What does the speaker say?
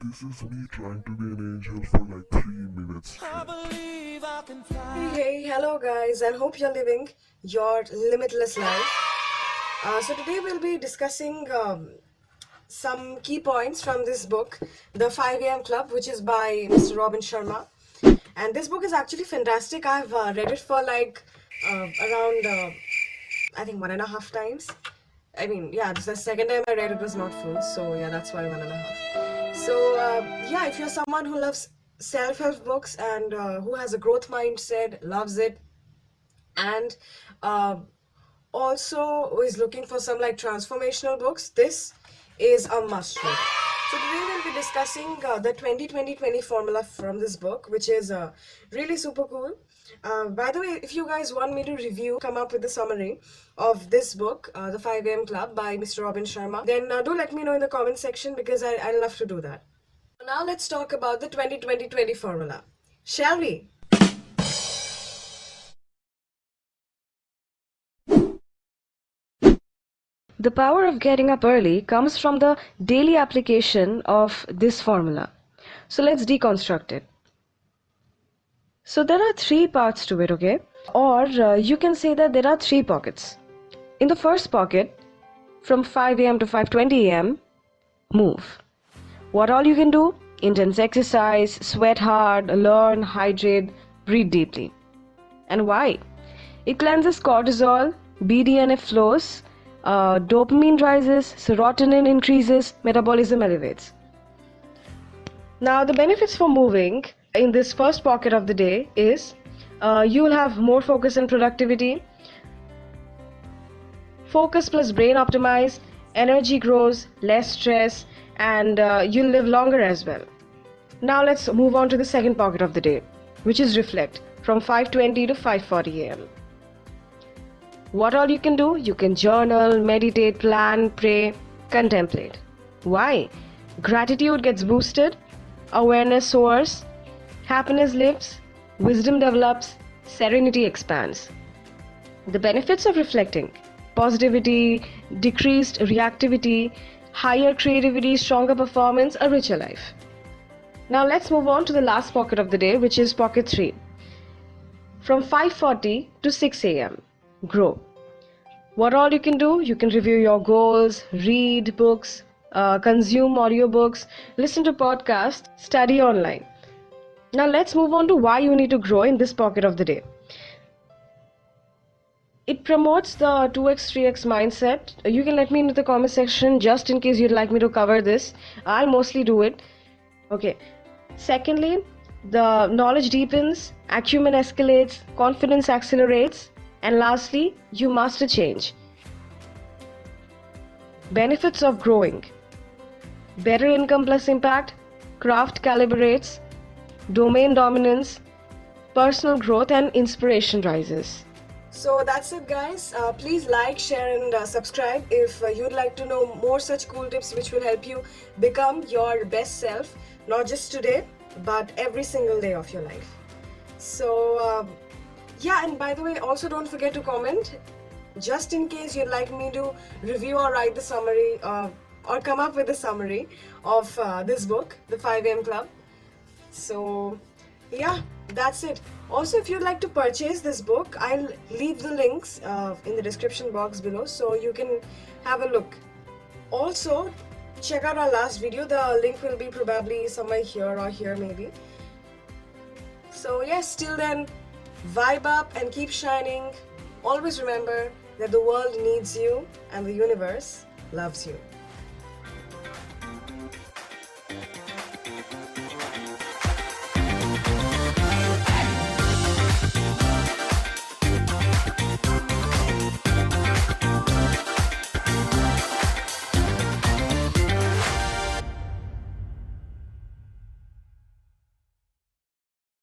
This is me trying to be an angel for like 3 minutes Hey, hello guys, and hope you're living your limitless life. So today we'll be discussing some key points from this book, The 5 a.m. Club, which is by Mr. Robin Sharma. And this book is actually fantastic. I've read it for like around, I think 1.5 times. I mean, yeah, this is the second time I read it was not full, so yeah, that's why 1.5. So yeah, if you're someone who loves self-help books and who has a growth mindset, loves it, and uh, also is looking for some like transformational books, this is a must read. So today we'll be discussing the 2020 formula from this book, which is really super cool. By the way, if you guys want me to review, come up with the summary of this book, The 5 a.m. Club by Mr. Robin Sharma, then do let me know in the comment section because I'd love to do that. Now let's talk about the 2020 formula. Shall we? The power of getting up early comes from the daily application of this formula. So let's deconstruct it. So there are three parts to it, okay? Or you can say that there are three pockets. In the first pocket, from 5 a.m. to 5:20 a.m., move. What all you can do? Intense exercise, sweat hard, learn, hydrate, breathe deeply. And why? It cleanses cortisol, BDNF flows, dopamine rises, serotonin increases, metabolism elevates. Now, the benefits for moving in this first pocket of the day is you will have more focus and productivity. Focus plus brain optimized, energy grows, less stress, and you'll live longer as well. Now let's move on to the second pocket of the day, which is reflect from 5:20 to 5:40 a.m. What all you can do? You can journal, meditate, plan, pray, contemplate. Why? Gratitude gets boosted, awareness soars, happiness lives, wisdom develops, serenity expands. The benefits of reflecting: positivity, decreased reactivity, higher creativity, stronger performance, a richer life. Now let's move on to the last pocket of the day, which is pocket 3. From 5:40 to 6 a.m. Grow. What all you can do? You can review your goals, read books, consume audiobooks, listen to podcasts, study online. Now let's move on to why you need to grow in this pocket of the day. It promotes the 2x 3x mindset. You can let me know in the comment section just in case you'd like me to cover this. I'll mostly do it. Okay. Secondly, the knowledge deepens, acumen escalates, confidence accelerates, and lastly, you master change. Benefits of growing: better income plus impact, craft calibrates, domain dominance, personal growth, and inspiration rises. So that's it, guys. Please like, share, and subscribe if you'd like to know more such cool tips which will help you become your best self, not just today, but every single day of your life. So, yeah, and by the way, also don't forget to comment just in case you'd like me to review or write the summary or come up with a summary of this book, The 5 a.m. Club. So, yeah, that's it. Also, if you'd like to purchase this book, I'll leave the links in the description box below so you can have a look. Also, check out our last video. The link will be probably somewhere here or here maybe. So yes, till then, vibe up and keep shining. Always remember that the world needs you and the universe loves you.